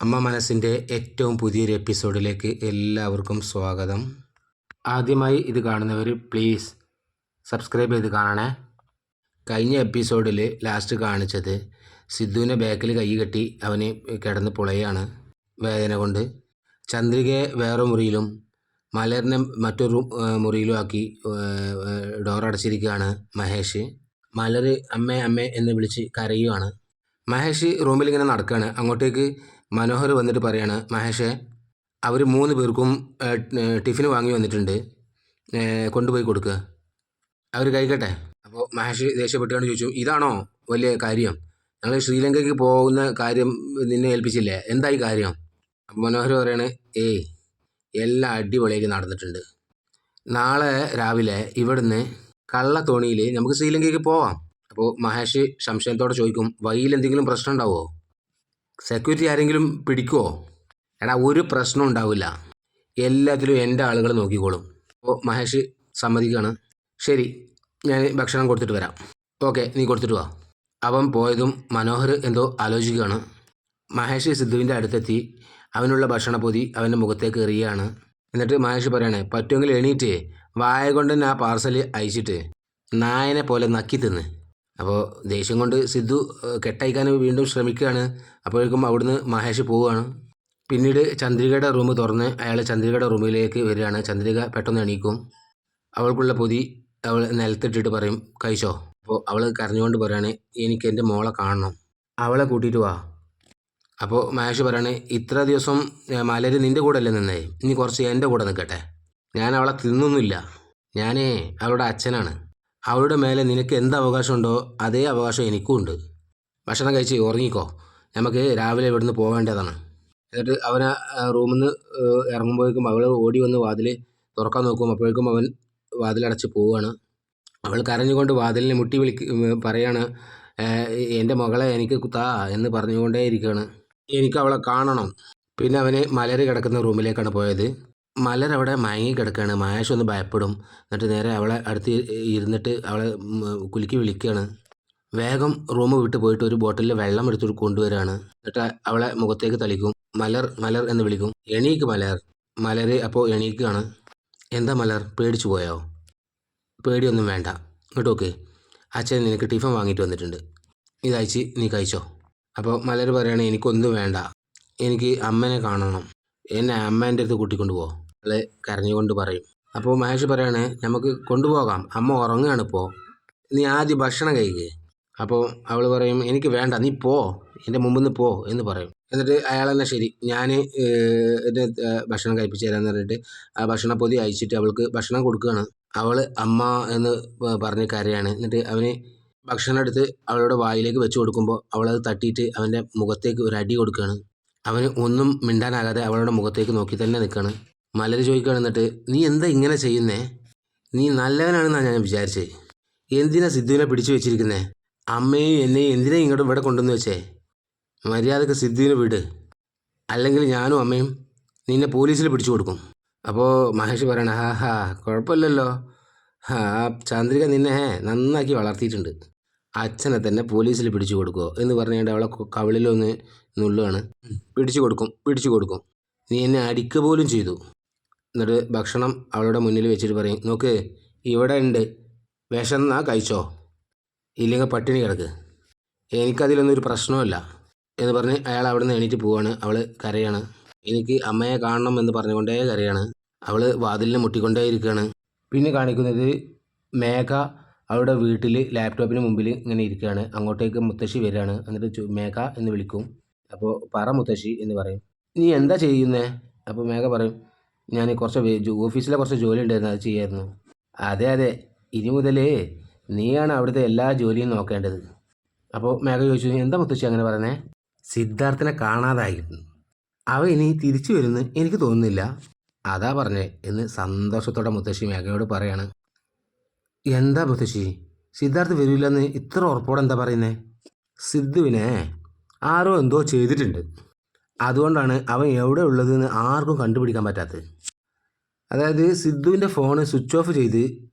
അമ്മ മനസ്സിൻ്റെ ഏറ്റവും പുതിയൊരു എപ്പിസോഡിലേക്ക് എല്ലാവർക്കും സ്വാഗതം. ആദ്യമായി ഇത് കാണുന്നവർ പ്ലീസ് സബ്സ്ക്രൈബ് ചെയ്ത് കാണണേ. കഴിഞ്ഞ എപ്പിസോഡിൽ ലാസ്റ്റ് കാണിച്ചത് സിദ്ധുവിനെ ബാക്കിൽ കൈ കെട്ടി അവന് കിടന്ന് പുളയാണ് വേദന കൊണ്ട്. ചന്ദ്രികയെ വേറെ മുറിയിലും മലറിനെ മറ്റൊരു മുറിയിലും ആക്കി ഡോറടച്ചിരിക്കുകയാണ് മഹേഷ്. മലർ അമ്മേ അമ്മേ എന്ന് വിളിച്ച് കരയുവാണ്. മഹേഷ് റൂമിൽ ഇങ്ങനെ നടക്കുകയാണ്. അങ്ങോട്ടേക്ക് മനോഹർ വന്നിട്ട് പറയാണ്, മഹേഷേ അവർ 3 പേർക്കും ടിഫിൻ വാങ്ങി വന്നിട്ടുണ്ട്, കൊണ്ടുപോയി കൊടുക്കുക, അവർ കഴിക്കട്ടെ. അപ്പോൾ മഹേഷ് ദേഷ്യപ്പെട്ടുകൊണ്ട് ചോദിച്ചു, ഇതാണോ വലിയ കാര്യം? ഞങ്ങൾ ശ്രീലങ്കയ്ക്ക് പോകുന്ന കാര്യം നിന്നെ ഏൽപ്പിച്ചില്ലേ, എന്തായി കാര്യം? അപ്പോൾ മനോഹർ പറയാണ്, എല്ലാം അടിപൊളിയായിട്ട് നടന്നിട്ടുണ്ട്. നാളെ രാവിലെ ഇവിടുന്ന് കള്ളത്തോണിയിൽ നമുക്ക് ശ്രീലങ്കയ്ക്ക് പോവാം. അപ്പോൾ മഹേഷ് സംശയത്തോടെ ചോദിക്കും, വഴിയിൽ എന്തെങ്കിലും പ്രശ്നം ഉണ്ടാവുമോ? സെക്യൂരിറ്റി ആരെങ്കിലും പിടിക്കുമോ? എടാ, ഒരു പ്രശ്നം ഉണ്ടാവില്ല, എല്ലാത്തിലും എൻ്റെ ആളുകൾ നോക്കിക്കോളും. അപ്പോൾ മഹേഷ് സമ്മതിക്കുകയാണ്. ശരി, ഞാൻ ഭക്ഷണം കൊടുത്തിട്ട് വരാം. ഓക്കെ, നീ കൊടുത്തിട്ട് വാ. അവൻ പോയതും മനോഹർ എന്തോ ആലോചിക്കുകയാണ്. മഹേഷ് സിദ്ധുവിൻ്റെ അടുത്തെത്തി അവനുള്ള ഭക്ഷണപ്പൊതി അവൻ്റെ മുഖത്തേക്ക് എറിയുകയാണ്. എന്നിട്ട് മഹേഷ് പറയാണ്, പറ്റുമെങ്കിൽ എണീറ്റ് വായ കൊണ്ട് തന്നെ ആ പാർസൽ അയച്ചിട്ട് നായനെ പോലെ നക്കി തിന്ന്. അപ്പോൾ ദേഷ്യം കൊണ്ട് സിദ്ധു കെട്ടയക്കാൻ വീണ്ടും ശ്രമിക്കുകയാണ്. അപ്പോഴേക്കും അവിടുന്ന് മഹേഷ് പോവുകയാണ്. പിന്നീട് ചന്ദ്രികയുടെ റൂം തുറന്ന് അയാൾ ചന്ദ്രികയുടെ റൂമിലേക്ക് വരികയാണ്. ചന്ദ്രിക പെട്ടെന്ന് എണീക്കും. അവൾക്കുള്ള പൊതി അവൾ നിലത്തിട്ടിട്ട് പറയും, കഴിച്ചോ. അപ്പോൾ അവൾ കരഞ്ഞുകൊണ്ട് പറയാണ്, എനിക്ക് എൻ്റെ മോളെ കാണണം, അവളെ കൂട്ടിയിട്ട് വാ. അപ്പോൾ മഹേഷ് പറയാണ്, ഇത്ര ദിവസം മലര് നിൻ്റെ കൂടെ അല്ലേ നിന്നേ, ഇനി കുറച്ച് എൻ്റെ കൂടെ നിൽക്കട്ടെ. ഞാൻ അവളെ തിന്നൊന്നുമില്ല, ഞാനേ അവളുടെ അച്ഛനാണ്. അവളുടെ മേലെ നിനക്ക് എന്ത് അവകാശമുണ്ടോ അതേ അവകാശം എനിക്കും ഉണ്ട്. ഭക്ഷണം കഴിച്ച് ഉറങ്ങിക്കോ, നമുക്ക് രാവിലെ ഇവിടുന്ന് പോകേണ്ടതാണ്. എന്നിട്ട് അവൻ റൂമിൽ നിന്ന് ഇറങ്ങുമ്പോഴേക്കും അവൾ ഓടി വന്ന് വാതിൽ തുറക്കാൻ നോക്കും. അപ്പോഴേക്കും അവൻ വാതിലടച്ച് പോവുകയാണ്. അവൾ കരഞ്ഞുകൊണ്ട് വാതിലിനെ മുട്ടി പറയാണ്, എൻ്റെ മകളെ എനിക്ക് താ എന്ന് പറഞ്ഞുകൊണ്ടേ ഇരിക്കുകയാണ്. എനിക്ക് അവളെ കാണണം. പിന്നെ അവന് മലർ കിടക്കുന്ന റൂമിലേക്കാണ് പോയത്. മലർ അവിടെ മയങ്ങി കിടക്കുകയാണ്. മഹേഷ് ഒന്ന് ഭയപ്പെടും. എന്നിട്ട് നേരെ അവളെ അടുത്ത് ഇരുന്നിട്ട് അവളെ കുലുക്കി വിളിക്കുകയാണ്. വേഗം റൂം വിട്ട് പോയിട്ട് ഒരു ബോട്ടിലിൽ വെള്ളം എടുത്തിട്ട് കൊണ്ടുവരികയാണ്. എന്നിട്ട് അവളെ മുഖത്തേക്ക് തളിക്കും. മലർ മലർ എന്ന് വിളിക്കും. എണീക്ക് മലർ. മലർ അപ്പോൾ എണീക്കുകയാണ്. എന്താ മലർ, പേടിച്ചു പോയോ? പേടിയൊന്നും വേണ്ട, ഇങ്ങോട്ട് നോക്ക്, അച്ഛൻ നിനക്ക് ടിഫിൻ വാങ്ങിയിട്ട് വന്നിട്ടുണ്ട്, ഇതയച്ച് നീ കഴിച്ചോ. അപ്പോൾ മലർ പറയുകയാണ്, എനിക്കൊന്നും വേണ്ട, എനിക്ക് അമ്മനെ കാണണം, എന്നെ അമ്മേൻ്റെ അടുത്ത് കൂട്ടിക്കൊണ്ട് പോകും. അവളെ കരഞ്ഞുകൊണ്ട് പറയും. അപ്പോൾ മഹേഷ് പറയാണ്, നമുക്ക് കൊണ്ടുപോകാം, അമ്മ ഉറങ്ങുകയാണ് ഇപ്പോൾ, നീ ആദ്യം ഭക്ഷണം കഴിക്കുക. അപ്പോൾ അവൾ പറയും, എനിക്ക് വേണ്ട, നീ പോ, എൻ്റെ മുമ്പിൽ നിന്ന് പോ എന്ന് പറയും. എന്നിട്ട് അയാൾ തന്നെ ശരി, ഞാൻ ഭക്ഷണം കഴിപ്പിച്ച് തരാമെന്ന് പറഞ്ഞിട്ട് ആ ഭക്ഷണപ്പൊതി അയച്ചിട്ട് അവൾക്ക് ഭക്ഷണം കൊടുക്കുകയാണ്. അവൾ അമ്മ എന്ന് പറഞ്ഞ് കരയാണ്. എന്നിട്ട് അവന് ഭക്ഷണം എടുത്ത് അവളുടെ വായിലേക്ക് വെച്ച് കൊടുക്കുമ്പോൾ അവളത് തട്ടിയിട്ട് അവൻ്റെ മുഖത്തേക്ക് ഒരു അടി കൊടുക്കുകയാണ്. അവന് ഒന്നും മിണ്ടാനാകാതെ അവളുടെ മുഖത്തേക്ക് നോക്കി തന്നെ നിൽക്കുകയാണ്. മലർ ചോദിക്കുകയാണ്, എന്നിട്ട് നീ എന്താ ഇങ്ങനെ ചെയ്യുന്നേ? നീ നല്ലവനാണെന്നാണ് ഞാൻ വിചാരിച്ചത്, എന്തിനാ സിദ്ധുവിനെ പിടിച്ചു വെച്ചിരിക്കുന്നേ? അമ്മയും എന്നെയും എന്തിനാ ഇങ്ങോട്ട് ഇവിടെ കൊണ്ടുവന്ന് വെച്ചേ? മര്യാദക്ക് സിദ്ധുവിനെ വിട്, അല്ലെങ്കിൽ ഞാനും അമ്മയും നിന്നെ പോലീസിൽ പിടിച്ചു കൊടുക്കും. അപ്പോൾ മഹേഷ് പറയണ, കുഴപ്പമില്ലല്ലോ, ചന്ദ്രിക നിന്നെ നന്നാക്കി വളർത്തിയിട്ടുണ്ട്, അച്ഛനെ തന്നെ പോലീസിൽ പിടിച്ചു കൊടുക്കുമോ എന്ന് പറഞ്ഞുകൊണ്ട് അവളെ കവിളിലൊന്ന് നുള്ളുകയാണ്. പിടിച്ചു കൊടുക്കും, നീ എന്നെ അടിക്കുക പോലും ചെയ്തു. എന്നിട്ട് ഭക്ഷണം അവളുടെ മുന്നിൽ വെച്ചിട്ട് പറയും, നോക്ക്, ഇവിടെ ഉണ്ട്, വിശന്നാ കഴിച്ചോ, ഇല്ലെങ്കിൽ പട്ടിണി കിടക്ക്, എനിക്കതിലൊന്നും ഒരു പ്രശ്നമില്ല എന്ന് പറഞ്ഞ് അയാൾ അവിടെ നിന്ന് എണീറ്റ് പോവാണ്. അവൾ കരയാണ്. എനിക്ക് അമ്മയെ കാണണം എന്ന് പറഞ്ഞുകൊണ്ടേ കരയാണ്. അവൾ വാതിലിനെ മുട്ടിക്കൊണ്ടേ ഇരിക്കുകയാണ്. പിന്നെ കാണിക്കുന്നത് മേഘ അവളുടെ വീട്ടിൽ ലാപ്ടോപ്പിന് മുമ്പിൽ ഇങ്ങനെ ഇരിക്കുകയാണ്. അങ്ങോട്ടേക്ക് മുത്തശ്ശി വരികയാണ്. എന്നിട്ട് മേഘ എന്ന് വിളിക്കും. അപ്പോൾ പറ മുത്തശ്ശി എന്ന് പറയും. നീ എന്താ ചെയ്യുന്നേ? അപ്പോൾ മേഘ പറയും, ഞാൻ ഓഫീസിലെ കുറച്ച് ജോലി ഉണ്ടായിരുന്നു, അത് ചെയ്യായിരുന്നു. അതെ, ഇനി മുതൽ നീയാണ് അവിടുത്തെ എല്ലാ ജോലിയും നോക്കേണ്ടത്. അപ്പോൾ മേഘ ചോദിച്ചു, എന്താ മുത്തശ്ശി അങ്ങനെ പറഞ്ഞേ? സിദ്ധാർത്ഥനെ കാണാതായിരുന്നു, അവ ഇനി തിരിച്ചു വരുമെന്ന് എനിക്ക് തോന്നുന്നില്ല, അതാ പറഞ്ഞേ എന്ന് സന്തോഷത്തോടെ മുത്തശ്ശി മേഘയോട് പറയാണ്. എന്താ മുത്തശ്ശി, സിദ്ധാർത്ഥ് വരില്ലെന്ന് ഇത്ര ഉറപ്പോടെ എന്താ പറയുന്നേ? സിദ്ധുവിനെ ആരോ എന്തോ ചെയ്തിട്ടുണ്ട്, അതുകൊണ്ടാണ് അവൻ എവിടെ ഉള്ളതെന്ന് ആർക്കും കണ്ടുപിടിക്കാൻ പറ്റാത്തത്. അതായത് സിദ്ധുവിൻ്റെ ഫോണ് സ്വിച്ച് ഓഫ് ചെയ്ത്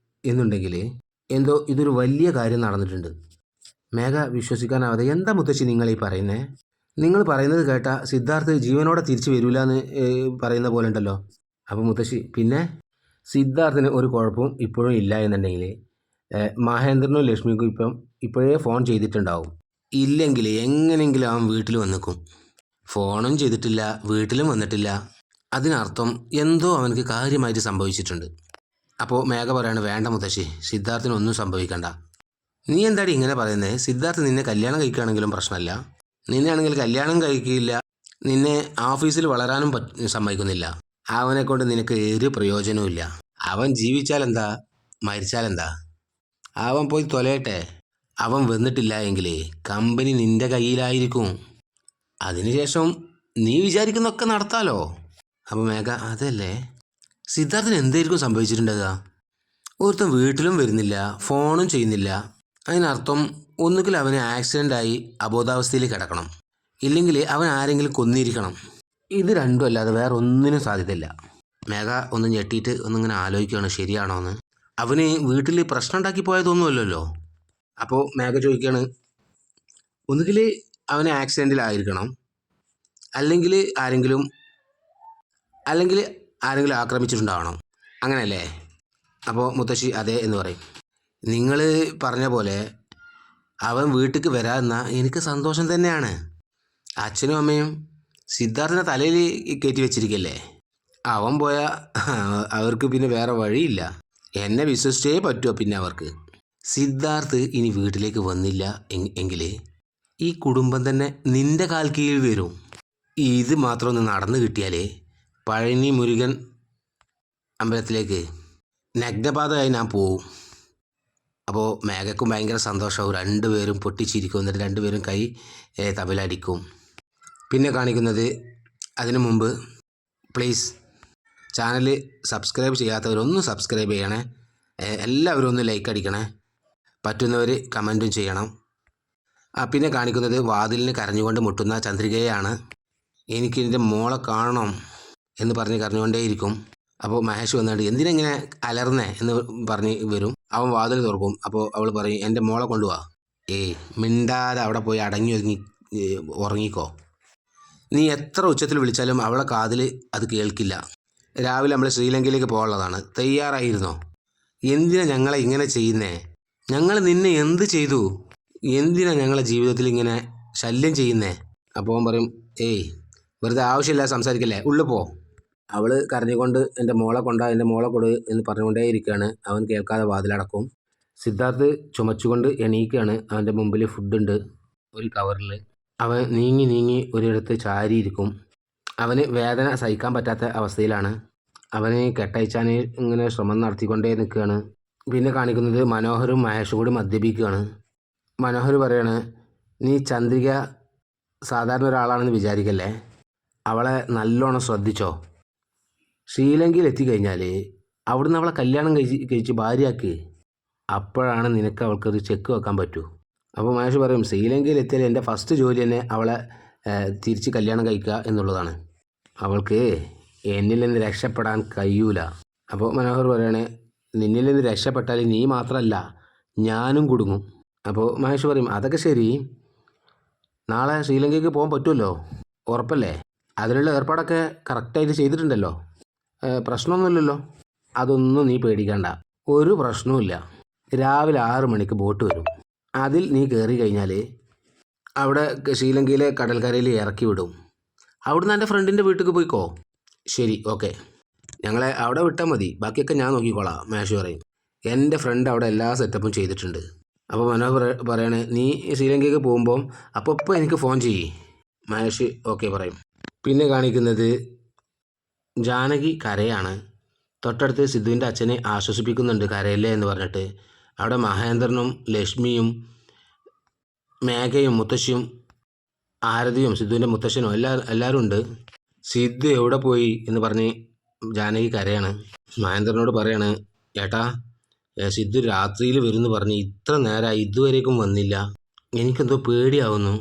എന്നുണ്ടെങ്കിൽ എന്തോ ഇതൊരു വലിയ കാര്യം നടന്നിട്ടുണ്ട്. മേഘ വിശ്വസിക്കാനാവാതെ, എന്താ മുത്തശ്ശി നിങ്ങൾ ഈ പറയുന്നേ? നിങ്ങൾ പറയുന്നത് കേട്ട സിദ്ധാർത്ഥ് ജീവനോടെ തിരിച്ചു വരില്ല എന്ന് പറയുന്ന പോലെ ഉണ്ടല്ലോ. അപ്പോൾ മുത്തശ്ശി പിന്നെ സിദ്ധാർത്ഥിന് ഒരു കുഴപ്പവും ഇപ്പോഴും ഇല്ല എന്നുണ്ടെങ്കിൽ മഹേന്ദ്രനും ലക്ഷ്മിക്കും ഇപ്പോഴേ ഫോൺ ചെയ്തിട്ടുണ്ടാവും. ഇല്ലെങ്കിൽ എങ്ങനെയെങ്കിലും അവൻ വീട്ടിൽ വന്നിക്കും. ഫോണും ചെയ്തിട്ടില്ല, വീട്ടിലും വന്നിട്ടില്ല. അതിനർത്ഥം എന്തോ അവനക്ക് കാര്യമായിട്ട് സംഭവിച്ചിട്ടുണ്ട്. അപ്പോൾ മേഘ പറയാണ്, വേണ്ട മുത്തശ്ശി, സിദ്ധാർത്ഥിന് ഒന്നും സംഭവിക്കണ്ട. നീ എന്താടി ഇങ്ങനെ പറയുന്നത്? സിദ്ധാർത്ഥ് നിന്നെ കല്യാണം കഴിക്കുകയാണെങ്കിലും പ്രശ്നമല്ല. നിന്നെ ആണെങ്കിൽ കല്യാണം കഴിക്കില്ല, നിന്നെ ഓഫീസിൽ വളരാനും സമ്മതിക്കുന്നില്ല. അവനെ കൊണ്ട് നിനക്ക് ഒരു പ്രയോജനവും ഇല്ല. അവൻ ജീവിച്ചാലെന്താ, മരിച്ചാലെന്താ? അവൻ പോയി തൊലയട്ടെ. അവൻ വന്നിട്ടില്ല എങ്കിൽ കമ്പനി നിന്റെ കയ്യിലായിരിക്കും. അതിനുശേഷം നീ വിചാരിക്കുന്നതൊക്കെ നടത്താലോ. അപ്പോൾ മേഘ, അതല്ലേ, സിദ്ധാർത്ഥിന് എന്തായിരിക്കും സംഭവിച്ചിട്ടുണ്ടാകുക? ഒരുത്തൻ വീട്ടിലും വരുന്നില്ല, ഫോണും ചെയ്യുന്നില്ല. അതിനർത്ഥം ഒന്നുകിൽ അവന് ആക്സിഡൻ്റായി അബോധാവസ്ഥയിൽ കിടക്കണം, ഇല്ലെങ്കിൽ അവൻ ആരെങ്കിലും കൊന്നിരിക്കണം. ഇത് രണ്ടും അല്ലാതെ വേറെ ഒന്നിനും സാധ്യതയില്ല. മേഘ ഒന്ന് ഞെട്ടിയിട്ട് ഒന്നിങ്ങനെ ആലോചിക്കുകയാണ്, ശരിയാണോ എന്ന്. അവന് വീട്ടിൽ പ്രശ്നം ഉണ്ടാക്കി പോയതൊന്നുമല്ലല്ലോ. അപ്പോൾ മേഘ ചോദിക്കുകയാണ്, ഒന്നുകിൽ അവന് ആക്സിഡൻറ്റിലായിരിക്കണം, അല്ലെങ്കിൽ ആരെങ്കിലും ആക്രമിച്ചിട്ടുണ്ടാവണം, അങ്ങനെയല്ലേ? അപ്പോൾ മുത്തശ്ശി അതെ എന്ന് പറയും. നിങ്ങൾ പറഞ്ഞ പോലെ അവൻ വീട്ടിലേക്ക് വരാമെന്നാൽ എനിക്ക് സന്തോഷം തന്നെയാണ്. അച്ഛനും അമ്മയും സിദ്ധാർത്ഥിനെ തലയിൽ കയറ്റി വെച്ചിരിക്കല്ലേ. അവൻ പോയാൽ അവർക്ക് പിന്നെ വേറെ വഴിയില്ല. എന്നെ വിശ്വസിച്ചേ പറ്റുമോ പിന്നെ അവർക്ക്? സിദ്ധാർത്ഥ് ഇനി വീട്ടിലേക്ക് വന്നില്ല എങ്കിൽ ഈ കുടുംബം തന്നെ നിന്റെ കാൽ കീഴിൽ വരും. ഇത് മാത്രം ഒന്ന് നടന്നു കിട്ടിയാലേ പഴനി മുരുകൻ അമ്പലത്തിലേക്ക് നഗ്നപാതയായി ഞാൻ പോവും. അപ്പോൾ മേഘയ്ക്കും ഭയങ്കര സന്തോഷമാവും. രണ്ടുപേരും പൊട്ടിച്ചിരിക്കും. എന്നിട്ട് രണ്ടുപേരും കൈ തമ്മിലടിക്കും. പിന്നെ കാണിക്കുന്നത്, അതിനു മുമ്പ് പ്ലീസ് ചാനൽ സബ്സ്ക്രൈബ് ചെയ്യാത്തവരൊന്ന് സബ്സ്ക്രൈബ് ചെയ്യണേ. എല്ലാവരും ഒന്ന് ലൈക്ക് അടിക്കണേ. പറ്റുന്നവർ കമൻറ്റും ചെയ്യണം. പിന്നെ കാണിക്കുന്നത് വാതിലിന് കരഞ്ഞുകൊണ്ട് മുട്ടുന്ന ചന്ദ്രികയാണ്. എനിക്ക് എൻ്റെ മോളെ കാണണം എന്ന് പറഞ്ഞ് കരഞ്ഞുകൊണ്ടേയിരിക്കും. അപ്പോൾ മഹേഷ് വന്നിട്ട് എന്തിനെങ്ങനെ അലർന്നേ എന്ന് പറഞ്ഞ് വരും. അവൻ വാതിൽ തുറക്കും. അപ്പോൾ അവൾ പറയും, എൻ്റെ മോളെ കൊണ്ടുപോവാ. മിണ്ടാതെ അവിടെ പോയി അടങ്ങി ഒതുങ്ങി ഉറങ്ങിക്കോ. നീ എത്ര ഉച്ചത്തിൽ വിളിച്ചാലും അവളെ കാതിൽ അത് കേൾക്കില്ല. രാവിലെ നമ്മൾ ശ്രീലങ്കയിലേക്ക് പോകാനുള്ളതാണ്, തയ്യാറായിരുന്നോ? എന്തിനാ ഞങ്ങളെ ഇങ്ങനെ ചെയ്യുന്നേ? ഞങ്ങൾ നിന്നെ എന്ത് ചെയ്തു? എന്തിനാ ഞങ്ങളെ ജീവിതത്തിൽ ഇങ്ങനെ ശല്യം ചെയ്യുന്നേ? അപ്പോൾ അവൻ പറയും, വെറുതെ ആവശ്യമില്ല സംസാരിക്കല്ലേ, ഉള്ളു പോ. അവൾ കരഞ്ഞുകൊണ്ട് എൻ്റെ മോളെ കൊട് എന്ന് പറഞ്ഞുകൊണ്ടേയിരിക്കുകയാണ്. അവൻ കേൾക്കാതെ വാതിലടക്കും. സിദ്ധാർത്ഥ് ചുമച്ചുകൊണ്ട് എണീക്കുകയാണ്. അവൻ്റെ മുമ്പിൽ ഫുഡുണ്ട് ഒരു കവറിൽ. അവൻ നീങ്ങി ഒരിടത്ത് ചാരിയിരിക്കും. അവന് വേദന സഹിക്കാൻ പറ്റാത്ത അവസ്ഥയിലാണ്. അവന് കെട്ടയച്ചാൻ ഇങ്ങനെ ശ്രമം നടത്തിക്കൊണ്ടേ നിൽക്കുകയാണ്. പിന്നെ കാണിക്കുന്നത് മനോഹരും മഹേഷും കൂടി മദ്യപിക്കുകയാണ്. മനോഹർ പറയാണ്, നീ ചന്ദ്രിക സാധാരണ ഒരാളാണെന്ന് വിചാരിക്കല്ലേ, അവളെ നല്ലോണം ശ്രദ്ധിച്ചോ. ശ്രീലങ്കയിൽ എത്തിക്കഴിഞ്ഞാൽ അവിടുന്ന് അവളെ കല്യാണം കഴിച്ച് ഭാര്യയാക്ക്. അപ്പോഴാണ് നിനക്ക് അവൾക്കൊരു ചെക്ക് വെക്കാൻ പറ്റൂ. അപ്പോൾ മഹേഷ് പറയും, ശ്രീലങ്കയിൽ എത്തിയാൽ എൻ്റെ ഫസ്റ്റ് ജോലി തന്നെ അവളെ തിരിച്ച് കല്യാണം കഴിക്കുക എന്നുള്ളതാണ്. അവൾക്ക് എന്നിൽ നിന്ന് രക്ഷപ്പെടാൻ കഴിയൂല. അപ്പോൾ മനോഹർ പറയാണ്, നിന്നിൽ നിന്ന് രക്ഷപ്പെട്ടാൽ നീ മാത്രമല്ല ഞാനും കുടുങ്ങും. അപ്പോൾ മഹേഷ് പറയും, അതൊക്കെ ശരി, നാളെ ശ്രീലങ്കയ്ക്ക് പോകാൻ പറ്റുമല്ലോ, ഉറപ്പല്ലേ? അതിനുള്ള ഏർപ്പാടൊക്കെ കറക്റ്റായിട്ട് ചെയ്തിട്ടുണ്ടല്ലോ, പ്രശ്നമൊന്നുമില്ലല്ലോ. അതൊന്നും നീ പേടിക്കണ്ട, ഒരു പ്രശ്നവുമില്ല. രാവിലെ 6 മണിക്ക് ബോട്ട് വരും. അതിൽ നീ കയറി കഴിഞ്ഞാൽ അവിടെ ശ്രീലങ്കയിലെ കടൽക്കരയിൽ ഇറക്കി വിടും. അവിടുന്ന് എൻ്റെ ഫ്രണ്ടിൻ്റെ വീട്ടിലേക്ക് പോയിക്കോ. ശരി, ഓക്കെ, ഞങ്ങളെ അവിടെ വിട്ടാൽ മതി, ബാക്കിയൊക്കെ ഞാൻ നോക്കിക്കോളാം. മഹേഷ് പറയും, എൻ്റെ ഫ്രണ്ട് അവിടെ എല്ലാ സെറ്റപ്പും ചെയ്തിട്ടുണ്ട്. അപ്പോൾ മനോഹർ പറയാണ്, നീ ശ്രീലങ്കയ്ക്ക് പോകുമ്പോൾ അപ്പോൾ എനിക്ക് ഫോൺ ചെയ്യ്. മഹേഷ് ഓക്കെ പറയും. പിന്നെ കാണിക്കുന്നത് ജാനകി കരയാണ്. തൊട്ടടുത്ത് സിദ്ധുവിൻ്റെ അച്ഛനെ ആശ്വസിപ്പിക്കുന്നുണ്ട്, കരയല്ലേ എന്ന് പറഞ്ഞിട്ട്. അവിടെ മഹേന്ദ്രനും ലക്ഷ്മിയും മേഘയും മുത്തശ്ശിയും ആരതിയും സിദ്ധുവിൻ്റെ മുത്തശ്ശനും എല്ലാവരും ഉണ്ട്. സിദ്ധു എവിടെ പോയി എന്ന് പറഞ്ഞ് ജാനകി കരയാണ്. മഹേന്ദ്രനോട് പറയാണ്, ഏട്ടാ, സിദ്ധു രാത്രിയിൽ വരുമെന്ന് പറഞ്ഞ് ഇത്ര നേരമായി ഇതുവരേക്കും വന്നില്ല. എനിക്കെന്തോ പേടിയാവുന്നു,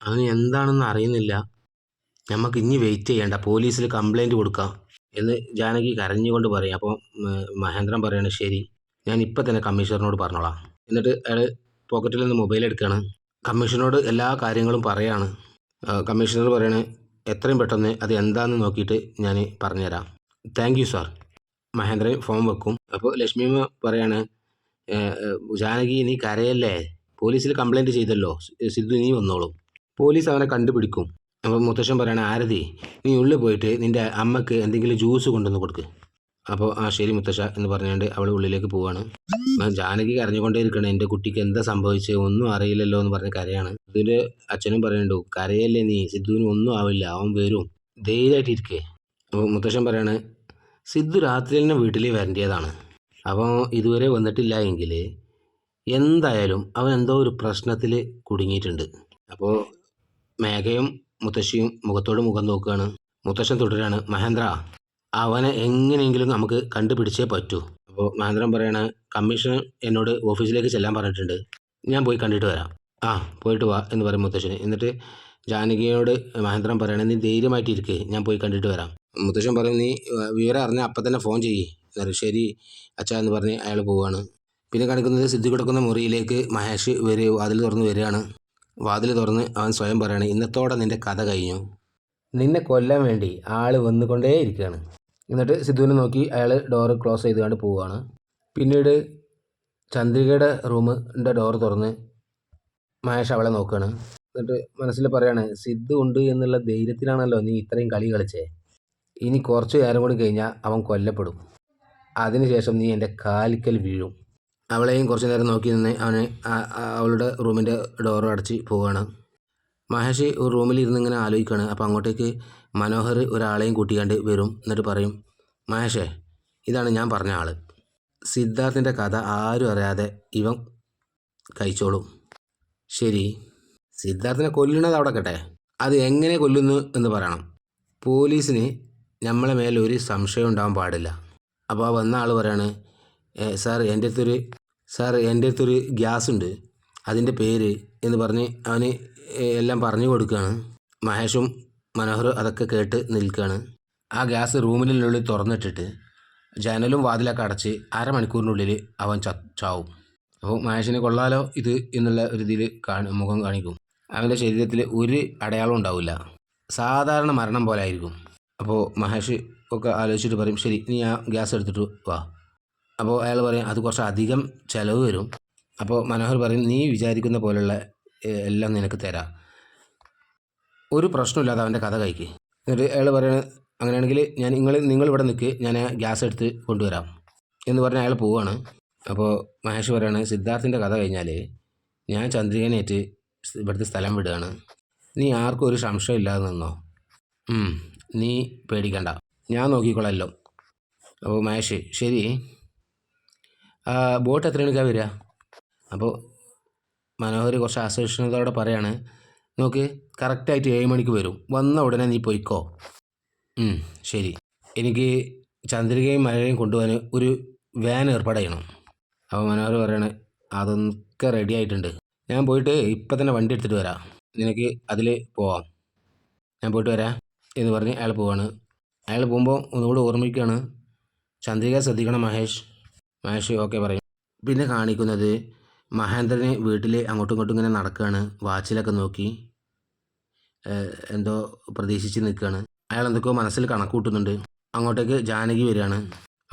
അവന് എന്താണെന്ന് അറിയുന്നില്ല. നമുക്ക് ഇനി വെയിറ്റ് ചെയ്യണ്ട, പോലീസിൽ കംപ്ലൈൻറ്റ് കൊടുക്കാം എന്ന് ജാനകി കരഞ്ഞുകൊണ്ട് പറയും. അപ്പോൾ മഹേന്ദ്രൻ പറയാണ്, ശരി, ഞാൻ ഇപ്പം തന്നെ കമ്മീഷണറിനോട് പറഞ്ഞോളാം. എന്നിട്ട് അയാൾ പോക്കറ്റിൽ നിന്ന് മൊബൈൽ എടുക്കുകയാണ്. കമ്മീഷണറോട് എല്ലാ കാര്യങ്ങളും പറയാണ്. കമ്മീഷണർ പറയണ എത്രയും പെട്ടെന്ന് അത് എന്താണെന്ന് നോക്കിയിട്ട് ഞാൻ പറഞ്ഞുതരാം. Thank you sir. Mahendran phone വെക്കും. അപ്പോൾ ലക്ഷ്മിയമ്മ പറയാണ്, ജാനകി നീ കരയല്ലേ, പോലീസിൽ കംപ്ലൈൻറ്റ് ചെയ്തല്ലോ, സിദ്ധു നീ വന്നോളും, പോലീസ് അവനെ കണ്ടുപിടിക്കും. അപ്പോൾ മുത്തശ്ശൻ പറയണ, ആരതി നീ ഉള്ളിൽ പോയിട്ട് നിൻ്റെ അമ്മക്ക് എന്തെങ്കിലും ജ്യൂസ് കൊണ്ടുവന്ന് കൊടുക്ക്. അപ്പോൾ ആ ശരി മുത്തശ്ശ എന്ന് പറഞ്ഞുകൊണ്ട് അവൾ ഉള്ളിലേക്ക് പോവാണ്. ജാനകി കരഞ്ഞുകൊണ്ടേ ഇരിക്കണം, എൻ്റെ കുട്ടിക്ക് എന്താ സംഭവിച്ചത് ഒന്നും അറിയില്ലല്ലോ എന്ന് പറഞ്ഞ് കരയാണ്. സിദ്ധുവിൻ്റെ അച്ഛനും പറയുന്നുണ്ട്, കരയല്ലേ നീ, സിദ്ധുവിന് ഒന്നും ആവില്ല, അവൻ വരും, ധൈര്യമായിട്ടിരിക്കേ. അപ്പോൾ മുത്തശ്ശൻ പറയാണ്, സിദ്ധു രാത്രി തന്നെ വീട്ടിൽ വരേണ്ടതാണ്, അപ്പോൾ ഇതുവരെ വന്നിട്ടില്ല എങ്കിൽ എന്തായാലും അവൻ എന്തോ ഒരു പ്രശ്നത്തിൽ കുടുങ്ങിയിട്ടുണ്ട്. അപ്പോൾ മേഘയും മുത്തശ്ശിയും മുഖത്തോട് മുഖം നോക്കുകയാണ്. മുത്തശ്ശൻ തുടരുകയാണ്, മഹേന്ദ്ര അവനെ എങ്ങനെയെങ്കിലും നമുക്ക് കണ്ടുപിടിച്ചേ പറ്റൂ. അപ്പോൾ മഹേന്ദ്രൻ പറയണ, കമ്മീഷൻ എന്നോട് ഓഫീസിലേക്ക് ചെല്ലാൻ പറഞ്ഞിട്ടുണ്ട്, ഞാൻ പോയി കണ്ടിട്ട് വരാം. ആ പോയിട്ട് വാ എന്ന് പറയും മുത്തശ്ശന്. എന്നിട്ട് ജാനകിയോട് മഹേന്ദ്രൻ പറയണേ, നീ ധൈര്യമായിട്ടിരിക്കേ, ഞാൻ പോയി കണ്ടിട്ട് വരാം. മുത്തശ്ശൻ പറയും, നീ വിവരം അറിഞ്ഞാൽ അപ്പം തന്നെ ഫോൺ ചെയ്യേ. എന്നറിയും. ശരി അച്ഛാ എന്ന് പറഞ്ഞ് അയാൾ പോവുകയാണ്. പിന്നെ കാണിക്കുന്നത് സിദ്ധു കിടക്കുന്ന മുറിയിലേക്ക് മഹേഷ് വാതിൽ തുറന്ന് വരികയാണ്. വാതിൽ തുറന്ന് അവൻ സ്വയം പറയാണ്, ഇന്നത്തോടെ നിൻ്റെ കഥ കഴിഞ്ഞു, നിന്നെ കൊല്ലാൻ വേണ്ടി ആൾ വന്നുകൊണ്ടേ ഇരിക്കുകയാണ്. എന്നിട്ട് സിദ്ധുവിനെ നോക്കി അയാൾ ഡോറ് ക്ലോസ് ചെയ്തുകൊണ്ട് പോവുകയാണ്. പിന്നീട് ചന്ദ്രികയുടെ റൂമിൻ്റെ ഡോറ് തുറന്ന് മഹേഷ് അവളെ നോക്കുകയാണ്. എന്നിട്ട് മനസ്സിൽ പറയാണ്, സിദ്ധു ഉണ്ട് എന്നുള്ള ധൈര്യത്തിലാണല്ലോ നീ ഇത്രയും കളി കളിച്ചേ, ഇനി കുറച്ച് നേരം കൂടി കഴിഞ്ഞാൽ അവൻ കൊല്ലപ്പെടും, അതിനുശേഷം നീ എൻ്റെ കാലിക്കൽ വീഴും. അവളെയും കുറച്ച് നേരം നോക്കി നിന്ന് അവന് അവളുടെ റൂമിൻ്റെ ഡോറ് അടച്ച് പോവുകയാണ്. മഹേഷ് ഒരു റൂമിൽ ഇരുന്ന് ഇങ്ങനെ ആലോചിക്കുകയാണ്. അപ്പോൾ അങ്ങോട്ടേക്ക് മനോഹർ ഒരാളെയും കൂട്ടിക്കാണ്ട് വരും. എന്നിട്ട് പറയും, മഹേഷേ ഇതാണ് ഞാൻ പറഞ്ഞ ആൾ, സിദ്ധാർത്ഥിൻ്റെ കഥ ആരും അറിയാതെ ഇവൻ കഴിച്ചോളും. ശരി, സിദ്ധാർത്ഥിനെ കൊല്ലുന്നത് അവിടെ കട്ടെ, അത് എങ്ങനെ കൊല്ലുന്നു എന്ന് പറയണം, പോലീസിന് നമ്മളെ മേലെ ഒരു സംശയം ഉണ്ടാവാൻ പാടില്ല. അപ്പോൾ ആ വന്ന ആൾ പറയാണ്, സാർ എൻ്റെ അടുത്തൊരു ഗ്യാസ് ഉണ്ട്, അതിൻ്റെ പേര് എന്ന് പറഞ്ഞ് അവന് എല്ലാം പറഞ്ഞു കൊടുക്കുകയാണ്. മഹേഷും മനോഹറും അതൊക്കെ കേട്ട് നിൽക്കുകയാണ്. ആ ഗ്യാസ് റൂമിനുള്ളിൽ തുറന്നിട്ടിട്ട് ജനലും വാതിലൊക്കെ അടച്ച് അരമണിക്കൂറിനുള്ളിൽ അവൻ ചാവും. അപ്പോൾ മഹേഷിന് കൊള്ളാലോ ഇത് എന്നുള്ള ഒരു ഇതിൽ മുഖം കാണിക്കും. അവൻ്റെ ശരീരത്തിൽ ഒരു അടയാളം ഉണ്ടാവില്ല, സാധാരണ മരണം പോലെ ആയിരിക്കും. അപ്പോൾ മഹേഷ് ഒക്കെ ആലോചിച്ചിട്ട് പറയും, ശരി നീ ആ ഗ്യാസ് എടുത്തിട്ട് വാ. അപ്പോൾ അയാൾ പറയും, അത് കുറച്ച് അധികം ചിലവ് വരും. അപ്പോൾ മനോഹർ പറയും, നീ വിചാരിക്കുന്ന പോലുള്ള എല്ലാം നിനക്ക് തരാം, ഒരു പ്രശ്നമില്ലാതെ അവൻ്റെ കഥ കഴിക്ക്. എന്നിട്ട് അയാൾ പറയുന്നത്, അങ്ങനെയാണെങ്കിൽ നിങ്ങൾ ഇവിടെ നിൽക്ക്, ഞാൻ ഗ്യാസ് എടുത്ത് കൊണ്ടുവരാം എന്ന് പറഞ്ഞ് അയാൾ പോവുകയാണ്. അപ്പോൾ മഹേഷ് പറയാണ്, സിദ്ധാർത്ഥിൻ്റെ കഥ കഴിഞ്ഞാൽ ഞാൻ ചന്ദ്രികനേറ്റ് ഇവിടുത്തെ സ്ഥലം വിടുകയാണ്, നീ ആർക്കും ഒരു സംശയം ഇല്ലാതെ നിന്നോ, നീ പേടിക്കണ്ട, ഞാൻ നോക്കിക്കോളല്ലോ. അപ്പോൾ മഹേഷ് ശരി, ബോട്ട് എത്ര മണിക്കാണ് വരിക? അപ്പോൾ മനോഹർ കുറച്ച് അസഹിഷ്ണുതയോടെ പറയാണ്, നോക്ക് കറക്റ്റായിട്ട് 7 മണിക്ക് വരും, വന്ന ഉടനെ നീ പോയിക്കോ. ശരി, എനിക്ക് ചന്ദ്രികയും മലരെയും കൊണ്ടുപോകാൻ ഒരു വാൻ ഏർപ്പാട് ചെയ്യണം. അപ്പോൾ മനോഹർ പറയണേ, അതൊക്കെ റെഡി ആയിട്ടുണ്ട്, ഞാൻ പോയിട്ട് ഇപ്പം തന്നെ വണ്ടി എടുത്തിട്ട് വരാം, നിനക്ക് അതിൽ പോവാം, ഞാൻ പോയിട്ട് വരാം എന്ന് പറഞ്ഞ് അയാൾ പോവാണ്. അയാൾ പോകുമ്പോൾ ഒന്നുകൂടെ ഓർമ്മിക്കുകയാണ്, ചന്ദ്രിക ശ്രദ്ധിക്കണം മഹേഷ് ഓക്കെ പറയും. പിന്നെ കാണിക്കുന്നത് മഹേന്ദ്രന് വീട്ടിൽ അങ്ങോട്ടും ഇങ്ങോട്ടും ഇങ്ങനെ നടക്കുകയാണ്, വാച്ചിലൊക്കെ നോക്കി എന്തോ പ്രതീക്ഷിച്ച് നിൽക്കുകയാണ്. അയാൾ എന്തൊക്കെയോ മനസ്സിൽ കണക്ക് കൂട്ടുന്നുണ്ട്. അങ്ങോട്ടേക്ക് ജാനകി വരികയാണ്.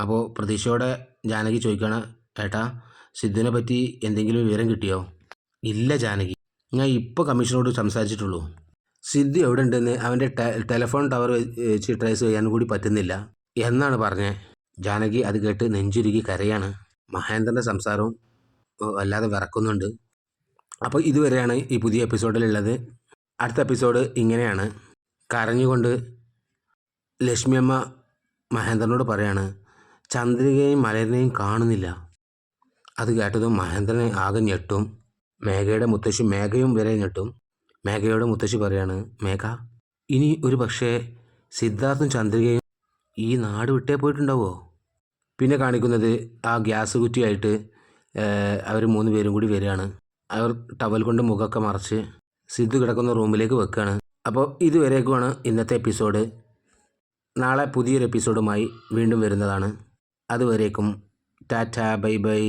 അപ്പോൾ പ്രതീക്ഷയോടെ ജാനകി ചോദിക്കുകയാണ്, ഏട്ടാ സിദ്ധുവിനെ പറ്റി എന്തെങ്കിലും വിവരം കിട്ടിയോ? ഇല്ല ജാനകി, ഞാൻ ഇപ്പോൾ കമ്മീഷനോട് സംസാരിച്ചിട്ടുള്ളൂ, സിദ്ധു എവിടെ ഉണ്ടെന്ന് അവൻ്റെ ടെലിഫോൺ ടവർ വെച്ച് ട്രേസ് ചെയ്യാൻ കൂടി പറ്റുന്നില്ല എന്നാണ് പറഞ്ഞത്. ജാനകി അത് കേട്ട് നെഞ്ചുരുകി കരയാണ്. മഹേന്ദ്രൻ്റെ സംസാരവും വല്ലാതെ വിറക്കുന്നുണ്ട്. അപ്പോൾ ഇതുവരെയാണ് ഈ പുതിയ എപ്പിസോഡിലുള്ളത്. അടുത്ത എപ്പിസോഡ് ഇങ്ങനെയാണ്, കരഞ്ഞുകൊണ്ട് ലക്ഷ്മിയമ്മ മഹേന്ദ്രനോട് പറയാണ്, ചന്ദ്രികയും മലരിനെയും കാണുന്നില്ല. അത് കേട്ടതും മഹേന്ദ്രനെ ആകെ ഞെട്ടും. മേഘയുടെ മുത്തശ്ശി മേഘയും വരെ ഞെട്ടും. മേഘയോട് മുത്തശ്ശി പറയാണ്, മേഘ ഇനി ഒരു പക്ഷേ സിദ്ധാർത്ഥും ചന്ദ്രികയും ഈ നാട് വിട്ടേ പോയിട്ടുണ്ടാവോ? പിന്നെ കാണിക്കുന്നത് ആ ഗ്യാസ് കുറ്റിയായിട്ട് അവർ 3 പേരും കൂടി വരികയാണ്. അവർ ടവൽ കൊണ്ട് മുഖമൊക്കെ മറച്ച് സിദ്ധു കിടക്കുന്ന റൂമിലേക്ക് വെക്കുകയാണ്. അപ്പോൾ ഇതുവരേക്കുമാണ് ഇന്നത്തെ എപ്പിസോഡ്. നാളെ പുതിയൊരു എപ്പിസോഡുമായി വീണ്ടും വരുന്നതാണ്. അതുവരേക്കും ടാറ്റ ബൈ ബൈ.